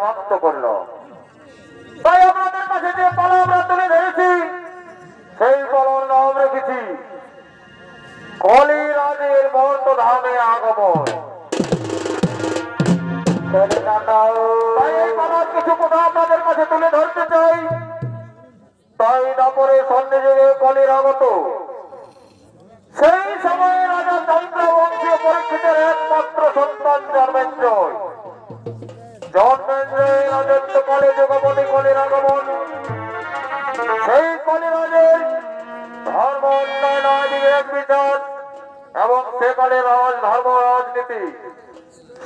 সমাপ্ত করল। তাই আপনাদের কাছে যে পালা আমরা তুলে ধরেছি সেই পালার নাম রেখেছি কলিরাজের মর্ত ধামে আগমন। তাই এই পালার কিছু কথা আপনাদের কাছে তুলে ধরতে চাই। তাই তারপরে সন্নিযোগে কলির আগত সেই সময়ে রাজা চন্দ্র বংশীয় পরীক্ষিতের একমাত্র সন্তান জন্মেন্দ্রয়। জন্মেন্দ্রয় রাজত্ব কালে যুগপতি কলির আগমন। সেই কলিরাজের ধর্ম উন্নয়ন বিবেক বিচার এবং সেকালের ধর্ম রাজনীতি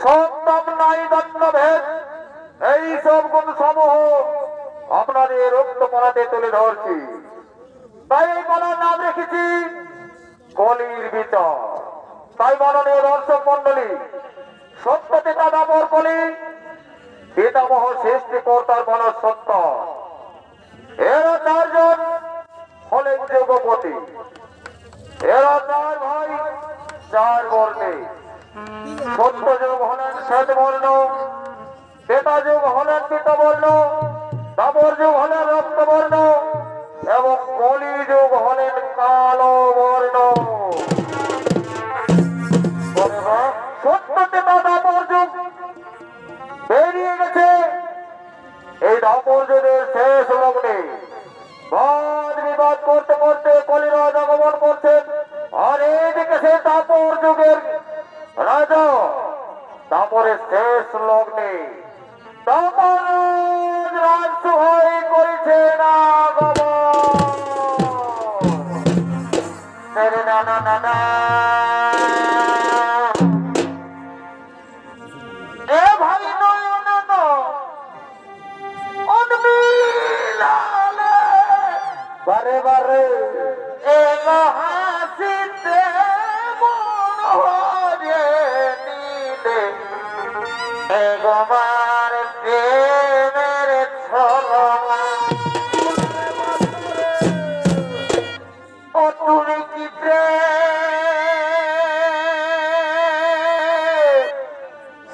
সন্তাপ নাই দণ্ডভেদ এই সব গুণ সমূহ আপনাদের রক্ত পালাতে তুলে ধরছি। তাই এই পালার নাম রেখেছি কলির বিচার। তাই মাননীয় দর্শক মন্ডলী, সত্য পিতা দাপর কলি পিতামহ সৃষ্টিকর্তার মনস সত্য। এরা চারজন হলেন যুগপতি। এরা চার ভাই চার বর্ণে। সত্য যুগ হলেন শ্বেত বর্ণ, শ্বেতা যুগ হলেন পীতবর্ণ, দাপর যুগ হলেন রক্তবর্ণ এবং কলি যুগ হলেন কালো বর্ণ। সত্য পিতা দাপর যুগ বেরিয়ে গেছে এই দাপর যুগের শেষ লগ্নে। বাদ বিবাদ করতে করতে কলিরাজ আগমন করছেন। আর এইদিকে সে দাপর যুগের রাজা দাপরের শেষ লগ্নে দাপরাজ রাজসভায় করেছেন আগমন। না না না না এ ভাই নয়ন উন্মিলালে বারে বারে এ হাসিতে মন হরে নিলে এ গমার প্রেমের ছলনা ও তুমি কি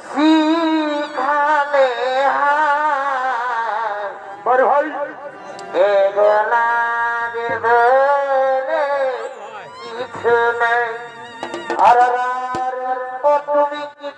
শিখালে বারে ভাই এগোলা কিছু নেই। আর তুমি কি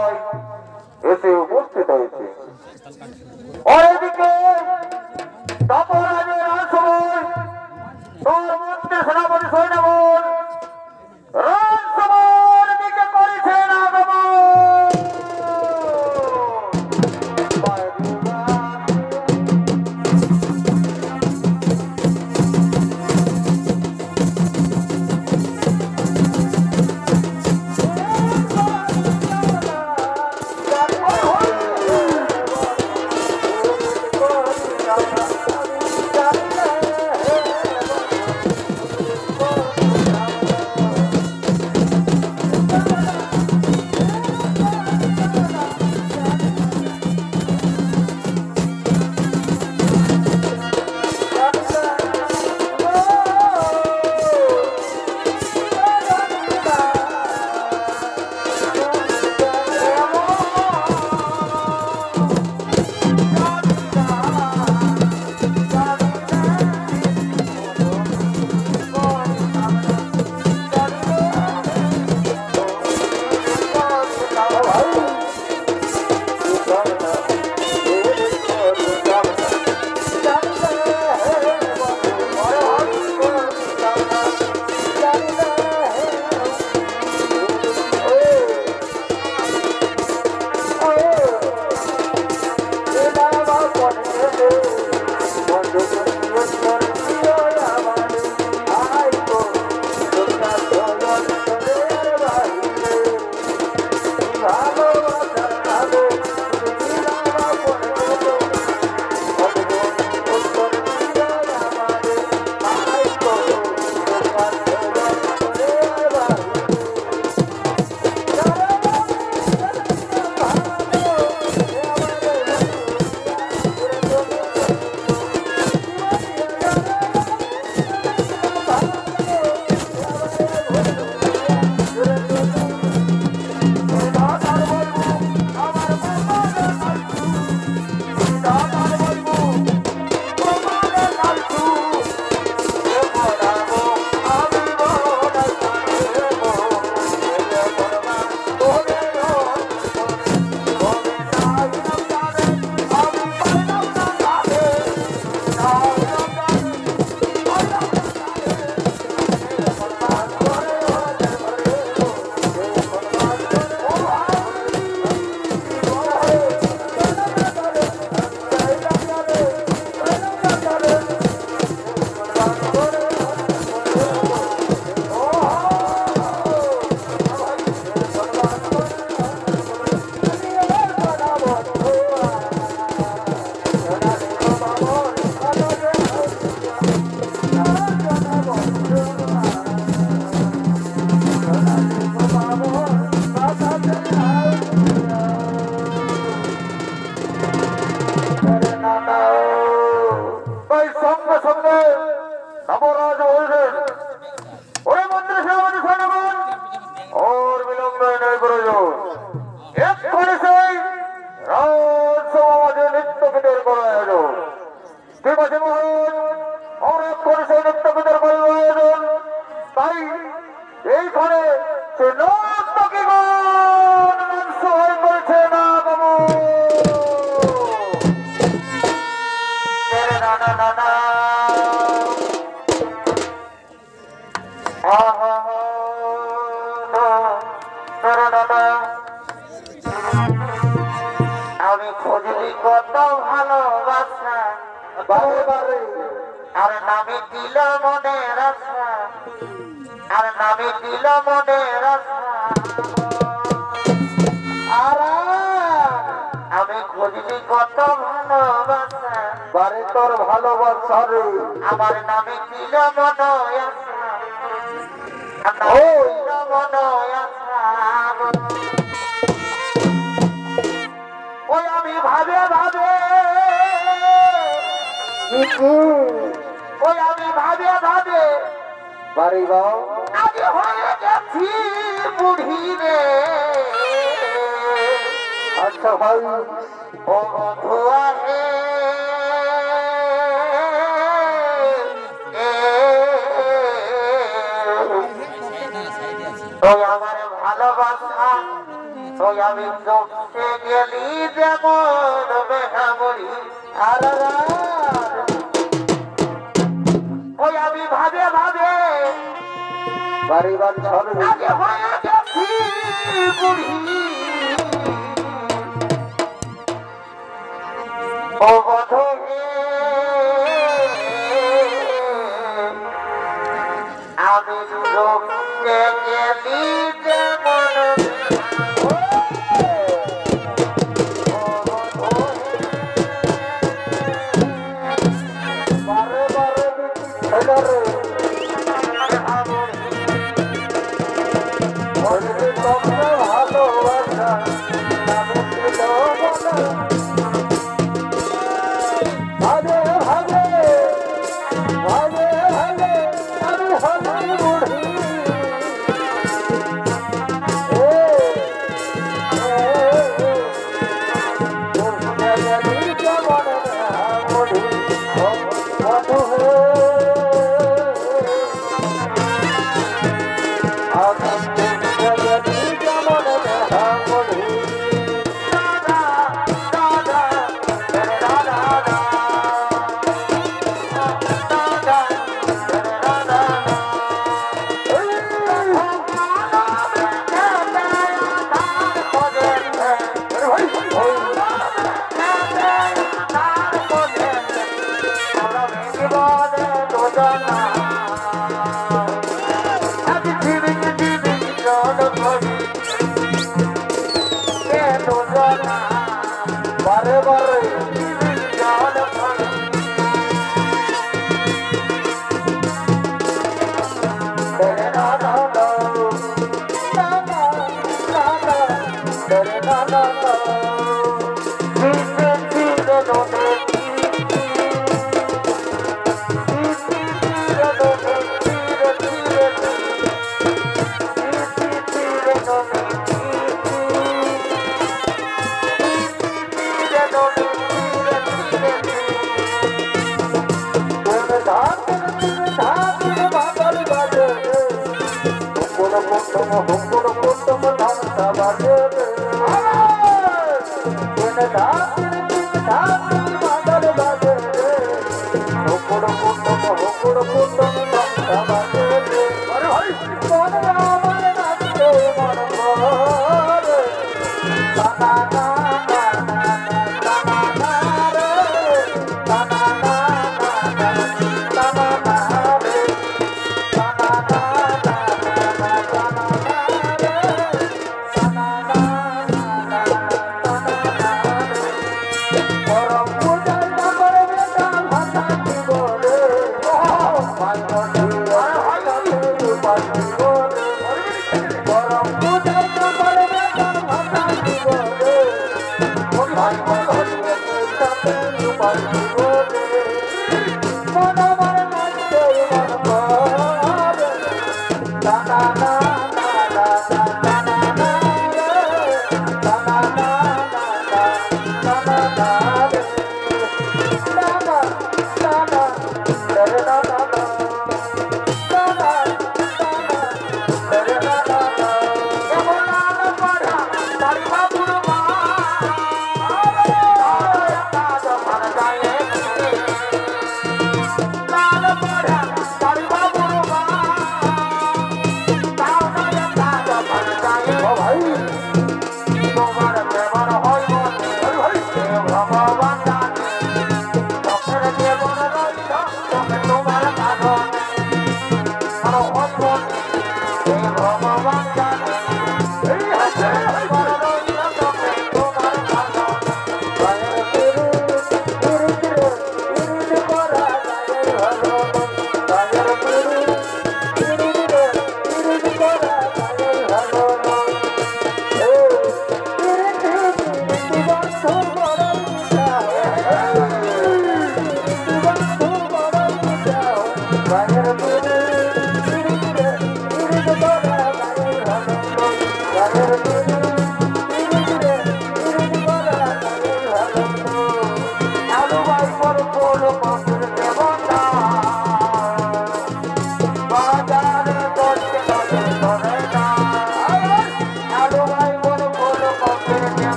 সভায় এসে উপস্থিত হয়েছে। আর এদিকে দাপরাজের রাজসভায় তোর মন্ত্রী সেনাপতি সৈন্যগণ রাজসভার দিকে করেছেন আগমন। আমি খুঁজলি কত ভালোবাসা আর নামে দিল মনের আশা আর নামে দিল মনের আশা আর আমি খুঁজলি কত ভালোবাসা বারে তোর ভালোবাসা রে আমার নামে দিল মন আশা মন আশা ওই আমি ভাবে ভাবে ওই আমি ভাবে ভাবে বাড়ি গাও আগে হয়ে গেছি বুড়ি রে আচ্ছা ভাই ও বন্ধুয়া হে ওই আমার ভালোবাসা ওই আমি বসে গেলি যেমন বেহামরি আর ওই আমি ভাবে ভাবে বাড়িবার ছবি আগে হয়ে গেছি বুড়ি ও বধূ আমি লোককে গেলি যেমন বারে বারে ছেলে বলতে তোমরা ভালোবাসা নামে ছিল বলা ভাগে ভাগে ভাগে ভাগে আমি হলাম বুড়ি বারে বারে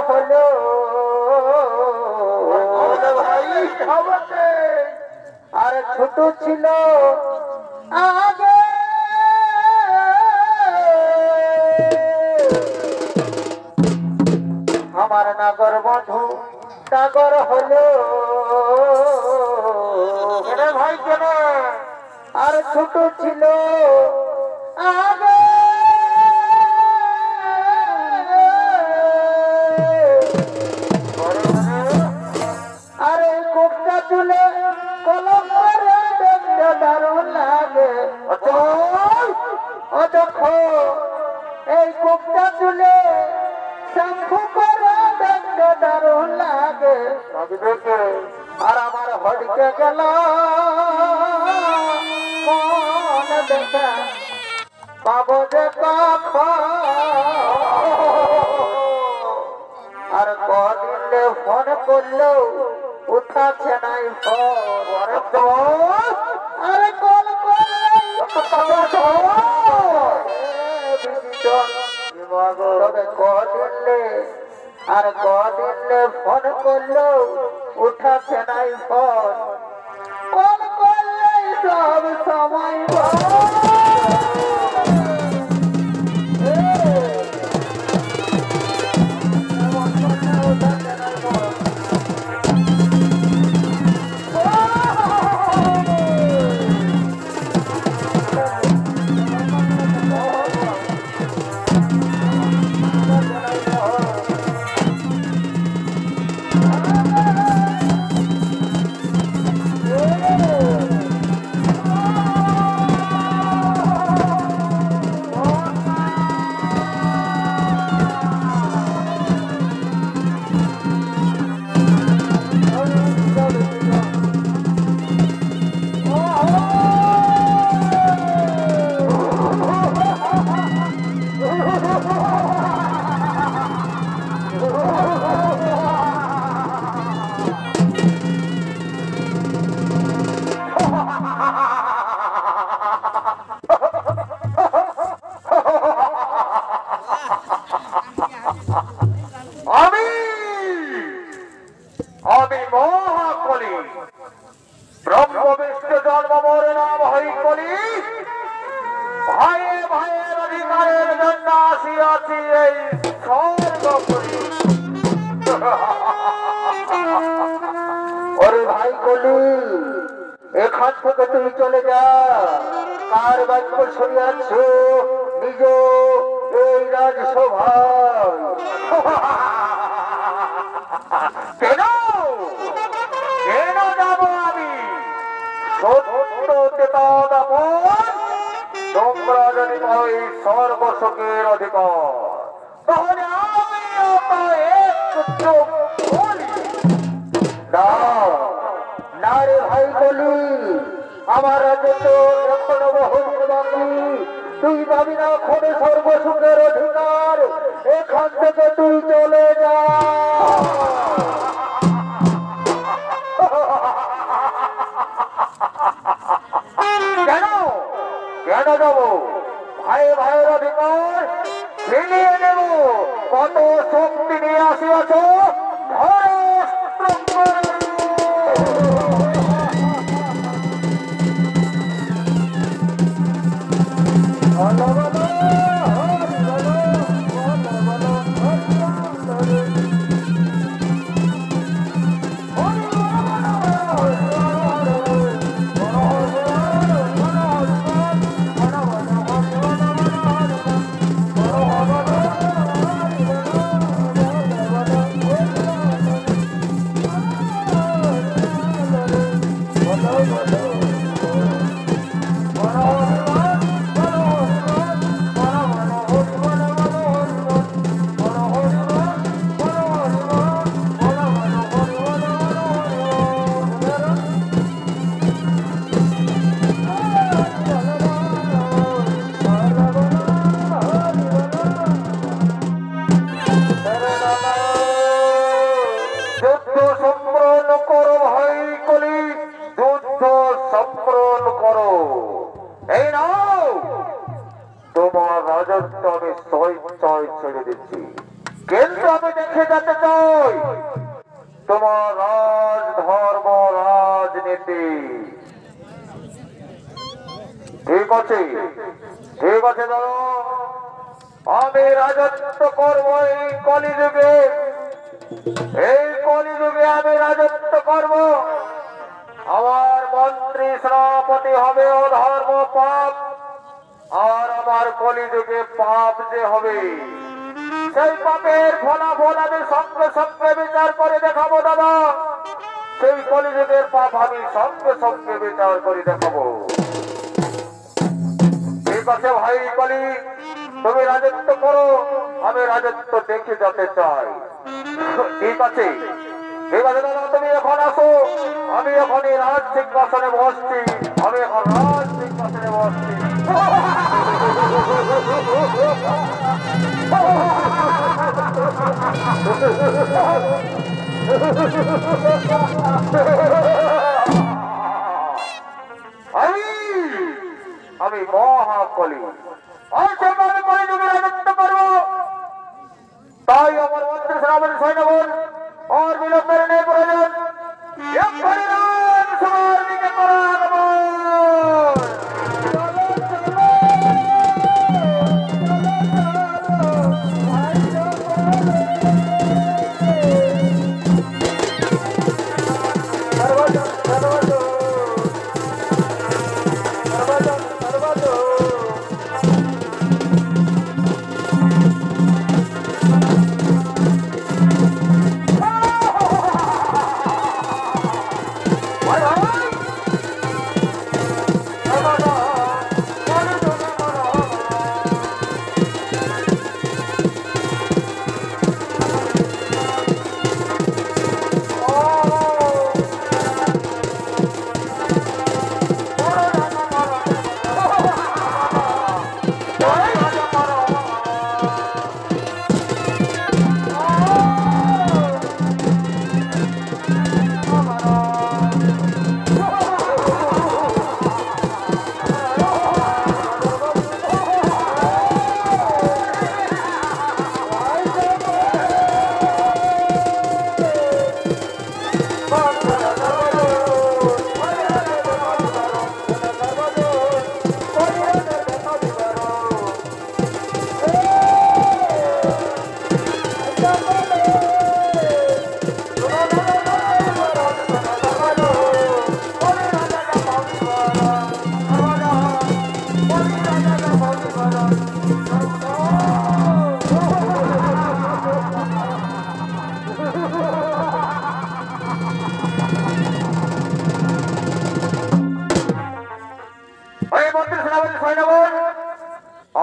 হলো ভাই খাবাতে আর ছোট ছিল আগে আমার নাগর বন্ধু সাগর হলো কেনে ভাই কেনে আর ছোট ছিল আগে আরে কোপটা তুলে কলম করে দেখতে দারুণ লাগে ও দেখো এই কোপটা তুলে শঙ্কু করে দেখতে দারুণ লাগে আর আমার হড়কে গেল মন দেখা পাবো যে আর কদিনে ফোন করলো উঠাচ্ছে নাই ফোন আরে কল তবে কদিনে আর কদিনে ফোন করলো উঠাচ্ছে নাই ফোন কল করলে সব সময় আমি মহাকলি ব্রহ্ম বিষ্ণু জন্ম মোর নাম হই কলি ভাইয়ে ভাইয়ের অধিকারের জন্য আসিয়াছি এই স্বর্গপুরী। ওরে ভাই কলি এখান থেকে তুই চলে যা কার বাক্য শুনিয়াছ নিজ এই রাজসভায় কেন কেন যাব আমি সত্য চেতনাপন তোমরা যদি ওই স্বর্গসুখের অধিকার তাহলে আমিও তো একটু বলি না না রে ভাই কলি আমার রাজ্যে তো এখনো বহুদিন বাকি তুই পাবি না খনে সর্বসুখের অধিকার এখান থেকে তুই চলে যা কেন কেন যাব ভাই ভাইয়ের অধিকার ফিরিয়ে নেব কত শক্তি নিয়ে আসিয়াছ জানতে চাই তোমার রাজ ধর্ম রাজনীতি। ঠিক আছে, ঠিক আছে দাদা, আমি রাজত্ব করব এই কলিযুগে। এই কলিযুগে আমি রাজত্ব করব। আমার মন্ত্রী সেনাপতি হবে অধর্ম পাপ, আর আমার কলিযুগে পাপ যে হবে সেই পাপের ফলাফল আমি সঙ্গে সঙ্গে বিচার করে দেখাবো দাদা। সেই কলিযুগের পাপ আমি সঙ্গে সঙ্গে বিচার করে দেখাবো। ঠিক আছে ভাই কলি, তুমি রাজত্ব করো, আমি রাজত্ব দেখে যেতে চাই। ঠিক আছে, ঠিক আছে দাদা, তুমি এখন আসো। আমি এখন এই রাজ সিংহাসনে বসছি, আমি এখন রাজ সিংহাসনে বসছি। আমি মহাকলি, আমি কলিযুগে রাজত্ব করবো। তাই আমার মন্ত্রী সেনাপতি সৈন্যগণ আর বিলম্বের নেই প্রয়োজন। এক্ষুনি রাজ সভার দিকে করা আগমন।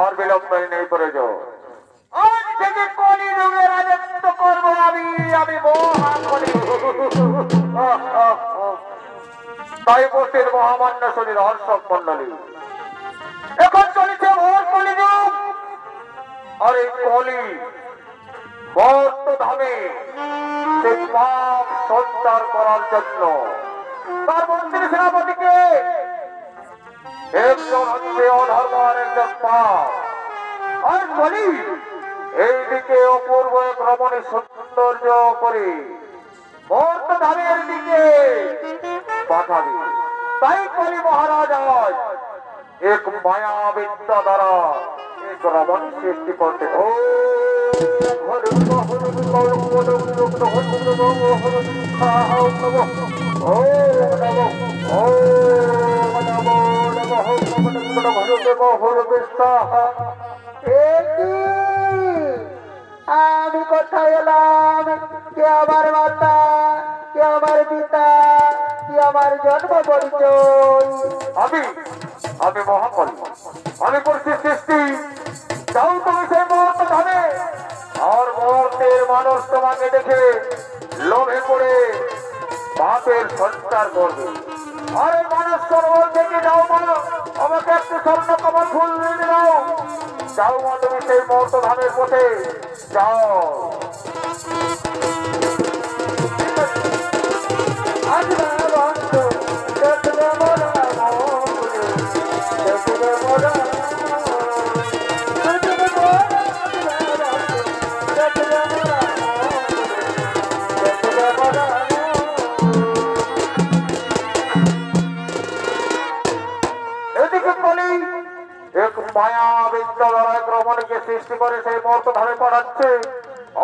और विलंब नहीं प्रयोजन। आज থেকে কলিযুগে রাজত্ব করব আমি, আমি মহাকলি। তাই উপস্থিত মহামান্য শরীর দর্শক মন্ডলী, এখন চলেছে ভোর কলিযুগ। আর এই কলি বর্তধামে সেই পাপ সঞ্চার করার জন্য তার মন্ত্রী সেনাপতিকে একজন হচ্ছে অধর্ম আর একজন পাপ। আর বলি এইদিকে অপূর্ব এক রমণী সৌন্দর্য করে বর্তধামের দিকে পাঠাবে। তাই কলি মহারাজ আজ এক মায়া বিদ্যা দ্বারা এক রমণী সৃষ্টি করতে আমি কোথায় এলাম? কে আমার মাতা, কে আমার পিতা, কি আমার জন্ম পরিচয়? আমি মহাকলি, আমি করছি সৃষ্টি। যাও তুমি সেই মুহূর্ত ধামে, আর মুহূর্তের মানুষ তোমাকে দেখে লোভে পড়ে পাপের সঞ্চার করবে। আর এই মানুষ সরোবর থেকে যাও মা, আমাকে একটু স্বর্ণ কমল ফুল দিয়ে দাও। যাও মা, তুমি সেই মুহূর্ত ধামের পথে যাও। সৃষ্টি করে সেই মর্ত ধারে পাঠাচ্ছে।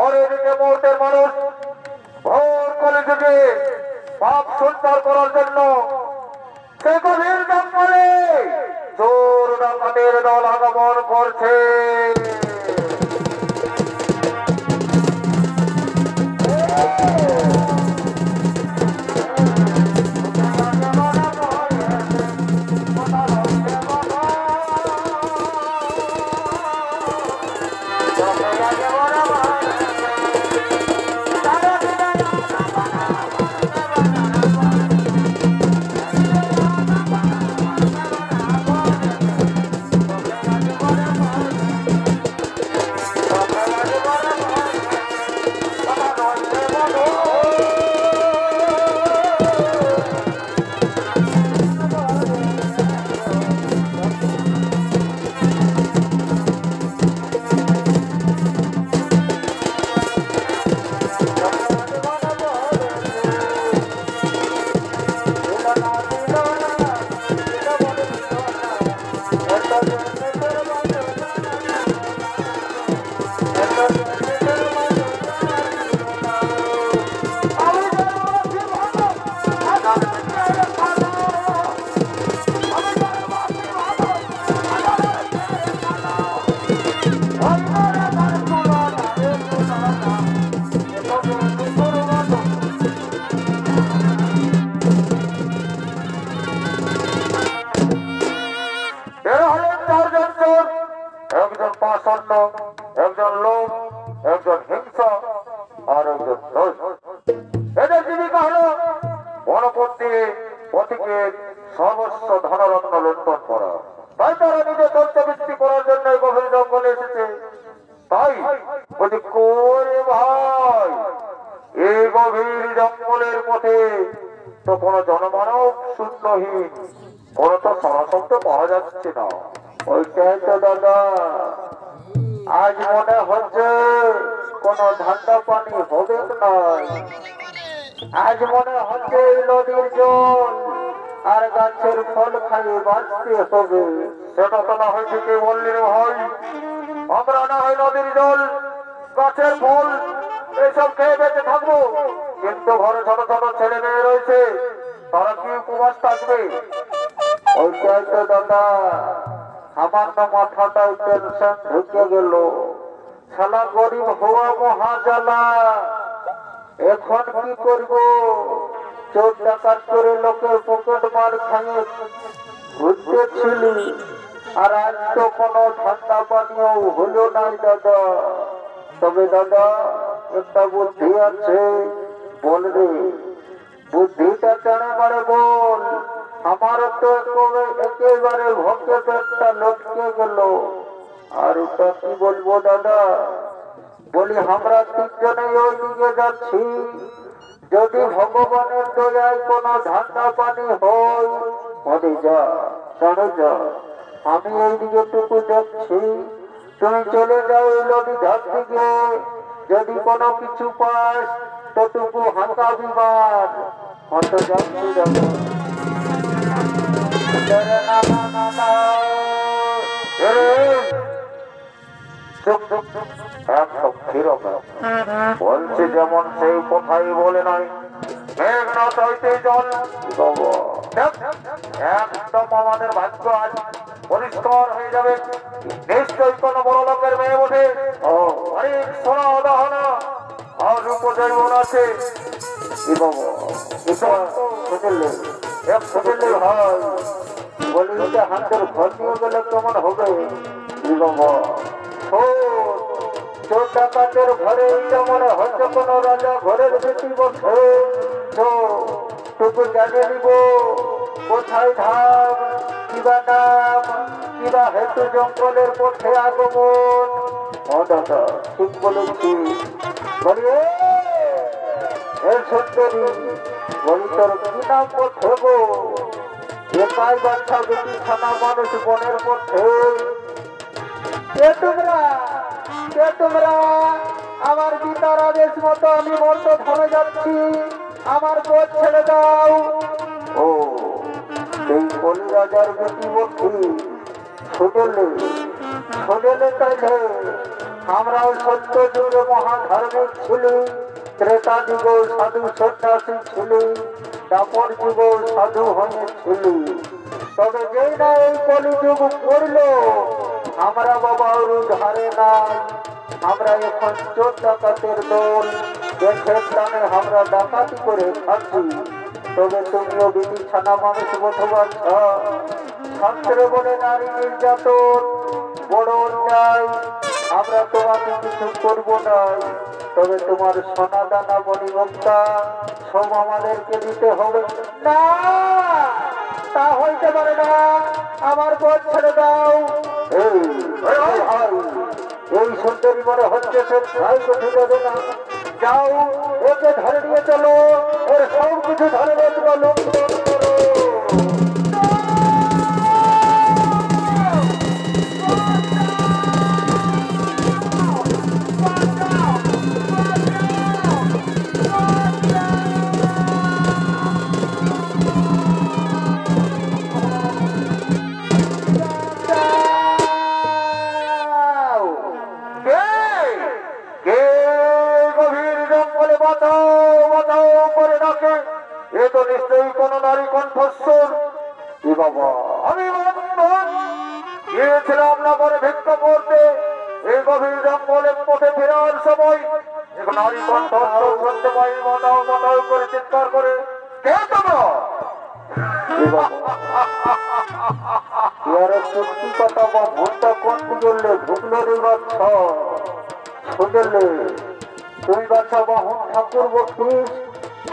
আর এদিকে মুহূর্তের মানুষ ভোর কলিযুগে পাপ সঞ্চার করার জন্য সে গভীর জঙ্গলে চোর ডাকাতের দল আগমন করছে। একজন পাষণ্ড, একজন লোক, একজন হিংসা আর একজন দোষ। এদের জীবিকা হলো বনপথ দিয়ে পথিকের সর্বস্ব ধনরত্ন লুণ্ঠন করা। তাই তারা নিজে তথ্য বৃদ্ধি করার জন্য গভীর জঙ্গলে এসেছে। তাই বলছি করে ভাই, এই গভীর জঙ্গলের পথে তো কোনো জনমানব শূন্যহীন, কোনো তো সরাশব্দ পাওয়া যাচ্ছে না। ওইটাই তো দাদা, আজ মনে হচ্ছে কোন ঠান্ডা পানি হবে না। আজ মনে হচ্ছে নদীর জল আর গাছের ফল খাইয়ে বাঁচতে হবে। সেটা তো না হয় ঠিকই বললি রে ভাই, আমরা না হয় নদীর জল গাছের ফল এসব খেয়ে বেঁচে থাকবো, কিন্তু ঘরে ছোট ছোট ছেলে মেয়ে রয়েছে, তারা কি উপবাস থাকবে? ওইটাই তো দাদা, সামান্য মাথাটাই টেনশন ঢুকে গেল। শালা গরিব হওয়া মহা জ্বালা। এখন কি করব? চোর ডাকাত করে লোকের পকেট মার খাইয়ে ঘুরতেছিলি, আর আজ তো কোনো ঠান্ডা পানীয় হলো নাই দাদা। তবে দাদা একটা বুদ্ধি আছে, বল রে, বুদ্ধিটা কেন বাড়ে বল। আমার তো একেবারে ভকে পেটটা লটকে গেল। আর ওটা কি বলবো দাদা, বলি আমরা তিনজনে ওই দিকে যাচ্ছি, যদি ভগবানের দয়ায় কোনো ঠান্ডা পানি হয় মরে যা, চলে যা, আমি এই দিকে টুকু যাচ্ছি, তুমি চলে যাও এই নদী ধার দিকে, যদি কোনো কিছু পাস তো টুকু হাঁকা বিমান হত যাচ্ছি যাবো। বলছে যেমন সেই কথাই বলে নাই, মেঘনাথ হইতে জল একদম আমাদের ভাগ্য আজ পরিষ্কার হয়ে যাবে। নিশ্চয়ই কোনো বড় লোকের মেয়ে ওঠে, অনেক সোনা দাহনা আর রূপজৈবন আছে। বলি হাতের ঘর নিয়ে গেলে কেমন হবে? চোর ডাকাতের ঘরে মনে হচ্ছে কোন রাজা ঘরের বেশি বসে, টুকু জানিয়ে নিব কোথায় ধাম, কিবা নাম, কিবা হেতু জঙ্গলের পথে আগমন। ও দাদা ঠিক বলেছি। বলি সুন্দরী, বলি তোর কি নাম পথে গো? একাই বাচ্চা বেটি খানা মানুষ বনের পথে। কে তোমরা? কে তোমরা? আমার পিতার আদেশ মতো আমি মর্ত ধামে যাচ্ছি, আমার পথ ছেড়ে দাও। ও সেই কলি রাজার বেটি বলছি, ছুটলে শুনলে তাইলে আমরাও সত্য যুগে মহাধার্মিক ছিলি, ত্রেতা যুগ সাধু সন্ন্যাসী ছিলি, দাপর যুগ সাধু হয়েছিলি। তবে যেই না এই কলিযুগ পড়ল আমরা বাবা ওর ধারে নাই। আমরা এখন চোর ডাকাতের দল, দেশের টানে আমরা ডাকাতি করে খাচ্ছি। তবে তুমিও বিধি ছানা মানুষ বোধবার শাস্ত্রে বলে নারী নির্যাতন বড় অন্যায়। আমরা তোমাকে কিছু করবো না, তবে তোমার সোনা দানা মণিমুক্তা সব আমাদেরকে দিতে হবে। না, তা হইতে পারে না, আমার পথ ছেড়ে দাও। এই সুন্দরী মনে হচ্ছে সে ভাই কোথায় যাবে না। যাও, একে ধরে নিয়ে চলো, ওর সব কিছু ধরে নিয়ে চলো। গিয়েছিলাম না করে ভিক্ষা করতে, এই গভীর জঙ্গলে পথে ফেরার সময় এক নারী কণ্ঠ শুনতে পাই, মাতাও মাতাও করে চিৎকার করে, কে তোমরা? সত্যি কথা বা ভুলটা কোনটি বললে ঢুকলো রে বাচ্চা। শুনলে তুই বাচ্চা বাহন ঠাকুর বকিস,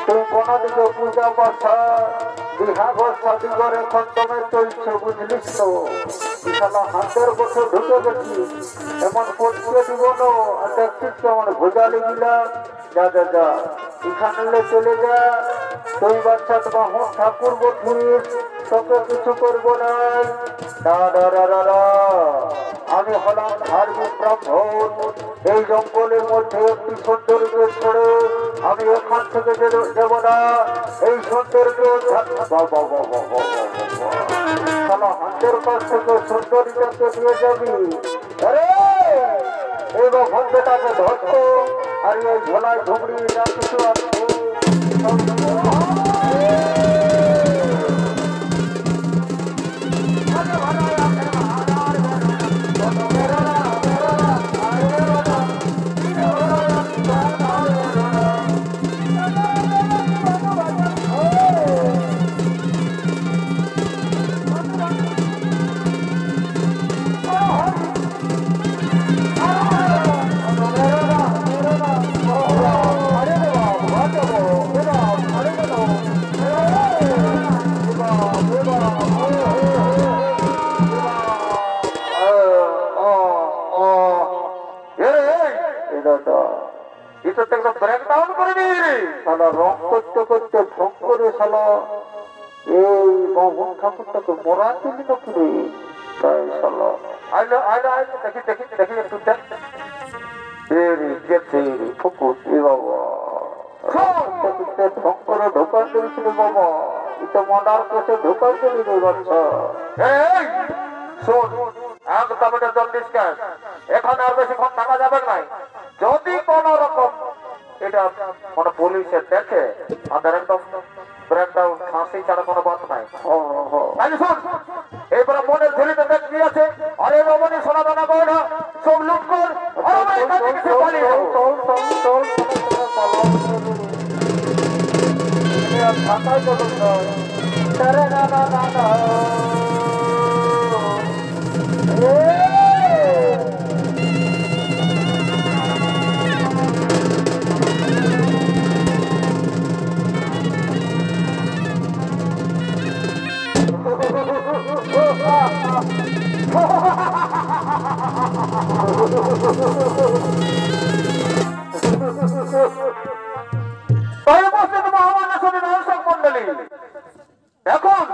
তুই কোনা দিকে পূজা পাঠা বিহা ঘর শাদি ঘরে খন্তমে চলছে, বুঝলিস তো? বিশালা হাতের বছর ঢুকে গেছি, এমন পড়তে দিব না। আর দেখছিস কেমন ভোজালি গিলা। যা যা যা, এখানে চলে যা। তুই বাচ্চা বাহন ঠাকুর বকিস, তোকে কিছু করবো না। আমি হলাম ধার্মিক ব্রাহ্মণ। এই জঙ্গলের মধ্যে একটি সৌন্দর্যকে ছেড়ে আমি এখান থেকে যাব না। এই সৌন্দর্য হাতের কাছ থেকে সৌন্দর্যকে নিয়ে যাবি। আরে এবার ভঙ্গটাকে ধরতো, আর এই ঝোলায় ঝুমড়ি যা কিছু আছে রং করতে করতে ভোগ করে শালা এই বাহন ঠাকুরটাকে মরা দিলি না পুরে। তাই শালা আইলো আইলো আইলো, দেখি দেখি দেখি একটু দেখ গেছে ঠকুর। এ বাবা ঢং করে ঢোকান দিয়েছিল বাবা, এটা মনার কাছে ঢোকান দিলি রে বাচ্চা। শোন, একদম এটা জলদিস ক্যাশ, এখানে আর বেশিক্ষণ থাকা যাবে নাই। যদি কোন রকম এটা কোনো পুলিশের দেখে আমাদের একদম ব্রেকডাউন, ফাঁসি ছাড়া কোনো বাদ নাই। শোন, এরপরে মনের ঝুলিতে দেখ কি আছে, আরে রমণী সোনা দানা গয়না সব লুট কর, এখন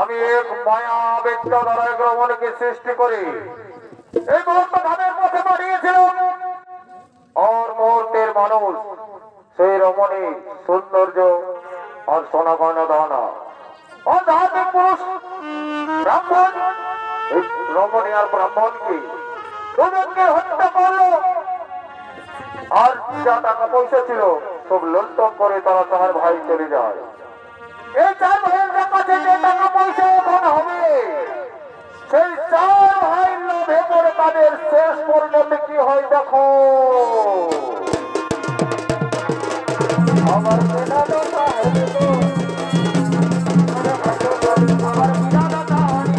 আমি এক মায়া ব্যক্ত দ্বারা রমণীকে সৃষ্টি করি। এই মুহূর্ত ধামের পথে পাঠিয়েছিলাম, আর মুহূর্তের মানুষ সেই রমণী সৌন্দর্য আর সোনা গয়না দানা ও ধার্মিক পুরুষ ব্রাহ্মণ এই রমণী আর ব্রাহ্মণকে দুজনকে হত্যা করলো। আর যা টাকা পয়সা ছিল সব লুণ্ঠন করে তারা চার ভাই চলে যায়। এই চার ভাইয়ের কাছে যে টাকা পয়সা এখন হবে, সেই চার ভাই লোভে পড়ে তাদের শেষ পরিণতি কি হয় দেখো। আমার বেটা দাদা হইল গো, আমার বেটা দাদা হইল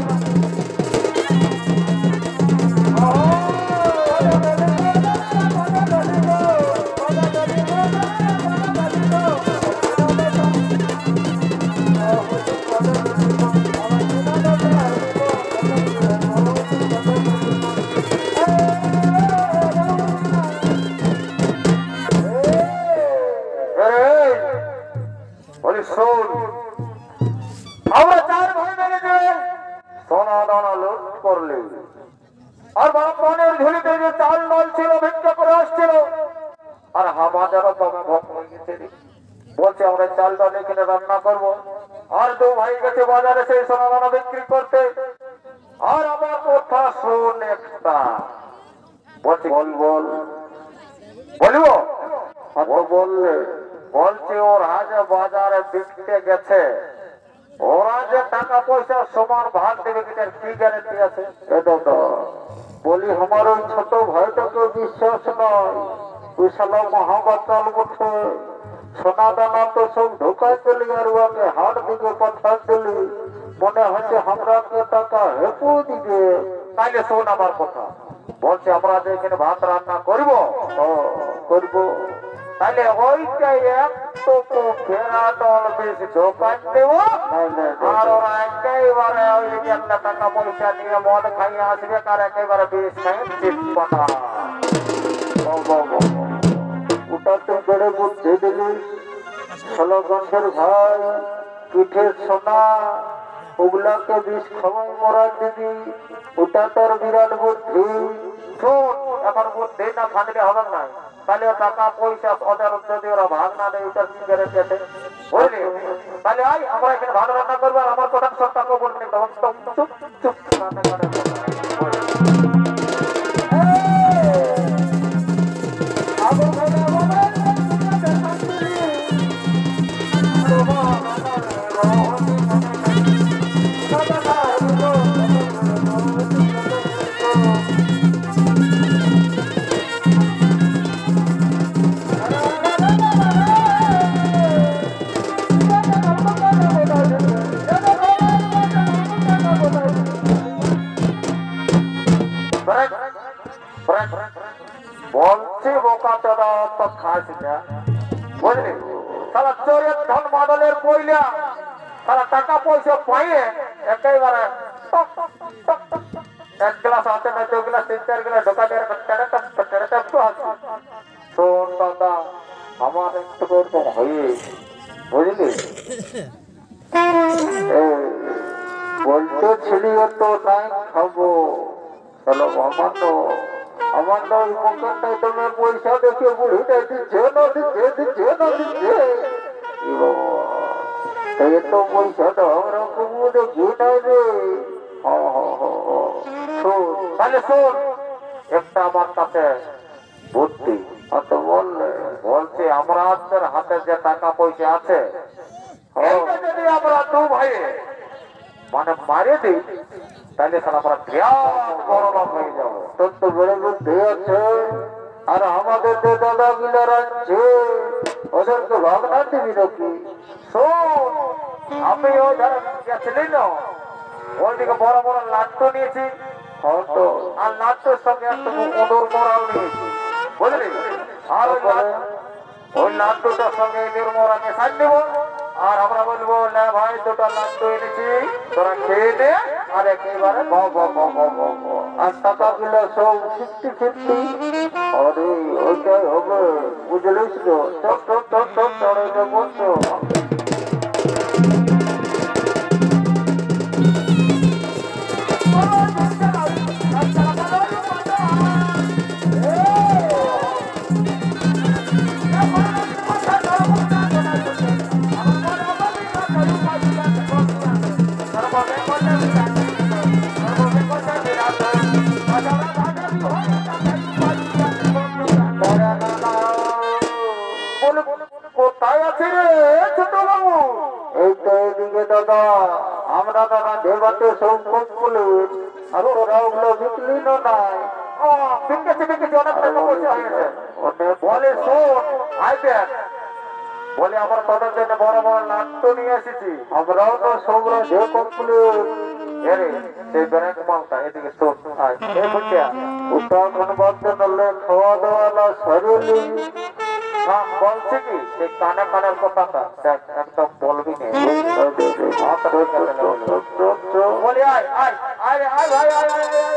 আমরা চার ভাই মিলে যে সোনা দানা লুট করলে, আর ব্রাহ্মণের ঝুলিতে যে চাল ডাল ছিল ভিক্ষা করে আসছিল, আর আমাদেরও দমে ভোগ হয়ে গেছে। বলছে আমরা চাল ডাল এখানে রান্না করবো। আর দু ভাই গেছে বাজারে সেই সোনা দানা বিক্রি করতে। আর আমার কথা শোন একটা, বলছে বল বল বলিব। বললে বলছে ওরা যে বাজারে বিকতে গেছে, ওরা যে টাকা পয়সা সমান ভাগ দেবে কিনা কি গ্যারেন্টি আছে? এটা তো বলি আমার ওই ছোট ভাইটাকে বিশ্বাস নয়। তুই শালা মহাবাচাল বটে। সোনা দানা তো সব ঢোকাই দিলি আর ওকে হাট দিকে পাঠা দিলি। মনে হচ্ছে আমরাকে টাকা হেপু দিবে। তাইলে শোন আমার কথা। বলছে আমরা যে এখানে ভাত রান্না করবো করবো, তাহলে ওইটাই একটু ফেরা দল বেশি দোকান দেবো। আর ওরা একেবারে ওই একটা টাকা পয়সা নিয়ে মদ খাইয়ে আসবে, আর একেবারে বেশ খাই চিপা। ওটা তো বেড়ে বুদ্ধি দিলিস। ষোলগঞ্জের ভাই পিঠের সোনা ওগুলাকে বিষ খাওয়াই মরা দিবি। ওটা তোর বিরাট বুদ্ধি। শোন, এখন বুদ্ধি না থাকলে হবে না। তাহলে টাকা পয়সা ওদের যদি ওরা ভাগ না দেয়, ওটার কি গ্যারেন্টি আছে? বুঝলি? তাহলে আই আমরা এখানে ভাত রান্না করবো, আর আমার কথা সব টাকা বলবি। তখন চুপ চুপ রান্না করে বলছি বোকা চোদা তো খাস না, বুঝলি? সারা চোরের ধন মাদলের পয়লা সারা টাকা পয়সা পাইয়ে একেবারে এক গ্লাস আছে না, দু গ্লাস, তিন চার গ্লাস ঢোকা দিয়ে একটু আছে। শোন দাদা, আমার একটু করতে হয়ে, বুঝলি? বলতে ছিলি তো নাই খাবো। চলো আমার তো ওই পকেটটাই তুমি পয়সা দেখে বুড়িটা দিচ্ছে না দিচ্ছে দিচ্ছে না দিচ্ছে। এ তো পয়সাটা আমরা কবু দেখি নাই রে। তাহলে শোন, একটা আমার কাছে বুদ্ধি তো বললে। বলছে আমাদের হাতে যে টাকা পয়সা আছে, এইটা যদি আমরা দু ভাই মানে মারে দিই, তাহলে স্যার আমরা বড় লোক হয়ে যাবো। তোর তো বড় বুদ্ধি আছে। আর আমাদের যে দাদা গিলার আছে ওদেরকে ভাবনা দিবি নাকি? শোন, আমি ওই ধর গেছিলি না, ওইদিকে বড় বড় লাট্টু নিয়েছি, হয়তো আর লাট্টুর সঙ্গে একটা ওদর মোড়াও নিয়েছি, বুঝলি? আর ওই লাড্ডুটার সঙ্গে নির্মরা মেশাই দেবো। আর আমরা বলবো, না ভাই দুটো লাড্ডু এনেছি, তোরা খেয়ে নে। আর একেবারে আর টাকা গুলো সব 50-50। আরে ওইটাই হবে, বুঝলিস তো? চড়ে বলছো কোথায় আছি রে ছোট বাবু? এই তো এইদিকে দাদা, আমরা দাদা দেবাতে সম্পদ বলে আর তোরা ওগুলো বিকলি না নাই। বিকেছি অনেক টাকা পয়সা হয়েছে। বলে শোন আই দেখ, বলে আমার তোদের জন্য বড় বড় নাট্য নিয়ে এসেছি। আমরাও তো সবরা যে কমপ্লিট। এরে সেই ব্যাংক মালটা এদিকে শোন আয় এ বুঝিয়া উত্তরাখণ্ড বাদে নলে খাওয়া দাওয়া না শরীরে হ্যাঁ বলছি কি সেই কানে কানের কথাটা দেখ একদম বলবি না। বলি আয় আয় আয় রে, আয় ভাই আয় আয় আয়, আয়,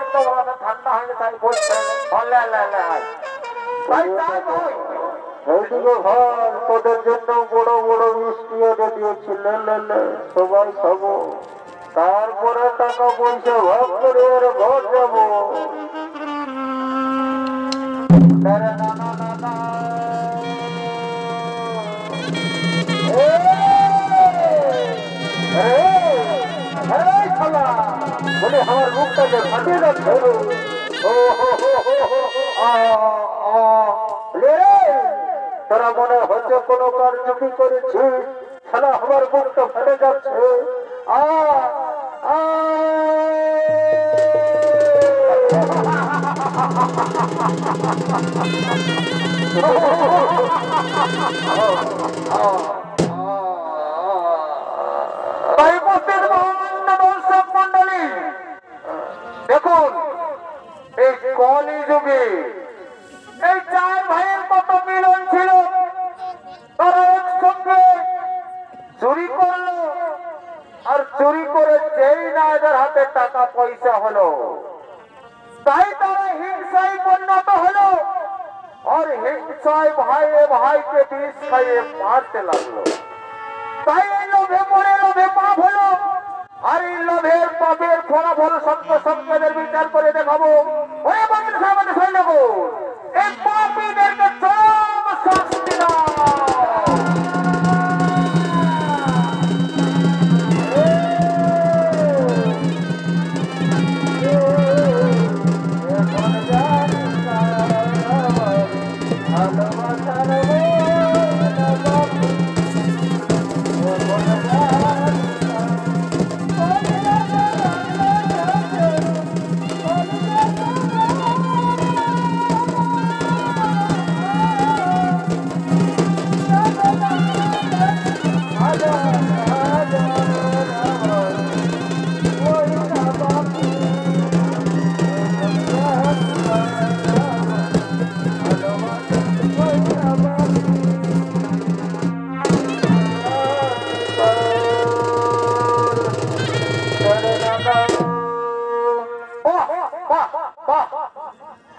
একদম মাথা ঠান্ডা হয়ে তাই বলছে আল্লাহ আল্লাহ আল্লাহ আয় ভাই তাই ভাই এইদিকে ভাই তোদের জন্য বড় বড় মিষ্টি এনে দিয়েছি, লে লে লে সবাই খাবো, তারপরে টাকা পয়সা ভাগ করে এর ঘর যাবো। না না না না না বলে আমার মুখটাকে ফাটিয়ে যাচ্ছে। তোরা মনে হচ্ছে কোনো কার্যকি করেছিস, খেলা আমার মুখটা ফেটে যাচ্ছে। তাই উপস্থিত মহামান্য দর্শক মন্ডলী, দেখুন এই কলি যুগে এই চার ভাইয়ের কত মিলন ছিল। তারা একসঙ্গে চুরি করলো, আর চুরি করে যেই না এদের হাতে টাকা পয়সা হলো, তাই তারা হিংসায় পরিণত হলো, আর হিংসায় ভাইয়ে ভাইকে বিষ খাইয়ে মারতে লাগলো। তাই এই লোভে পড়ে লোভে পাপ হলো, আর এই লোভের পাপের ফলাফল সত্য সত্যদের বিচার করে দেখাবো। ওরে বন্ধু আমাদের সৈন্য এই পাপীদেরকে চরম শাস্তি দাও।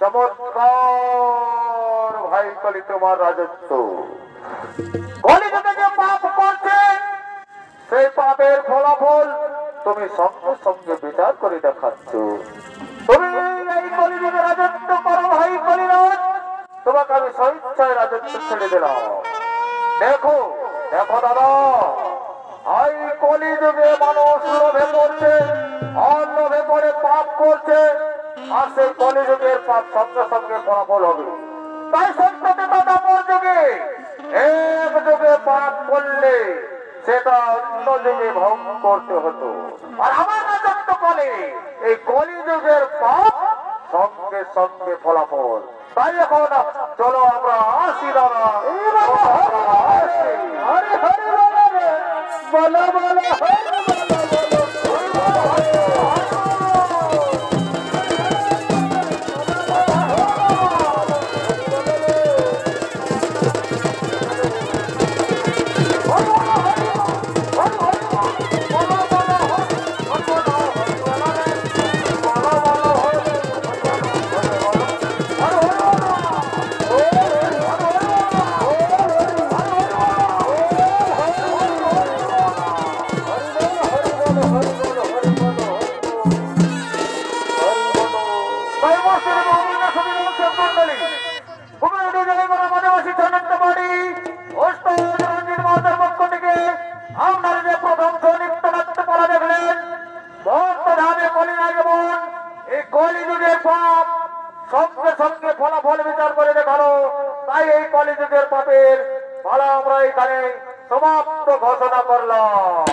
চমৎকার ভাই কলি তোমার রাজত্ব। কলিযুগে যে পাপ করছে সেই পাপের ফলাফল তুমি সঙ্গে সঙ্গে বিচার করে দেখাচ্ছ। তুমি এই কলিযুগে রাজত্ব করো ভাই কলিরাজ, তোমাকে আমি স্বেচ্ছায় রাজত্ব ছেড়ে দিলাম। দেখো দেখো দাদা, এই কলিযুগে মানুষ লোভে পড়ছে, আর লোভে পড়ে পাপ করছে, আর সেই কলিযুগের পাপ সঙ্গে সঙ্গে ফলাফল হবে। তাই সত্যতে দাদা যুগে এক যুগে পাপ করলে সেটা অন্য যুগে ভঙ্গ করতে হতো, আর আমার রাজত্ব কালে এই কলিযুগের পাপ সঙ্গে সঙ্গে ফলাফল। তাই এখন চলো আমরা আসি দাদা। হরে হরে বলো বলো এখানে সমাপ্ত ঘোষণা করলাম।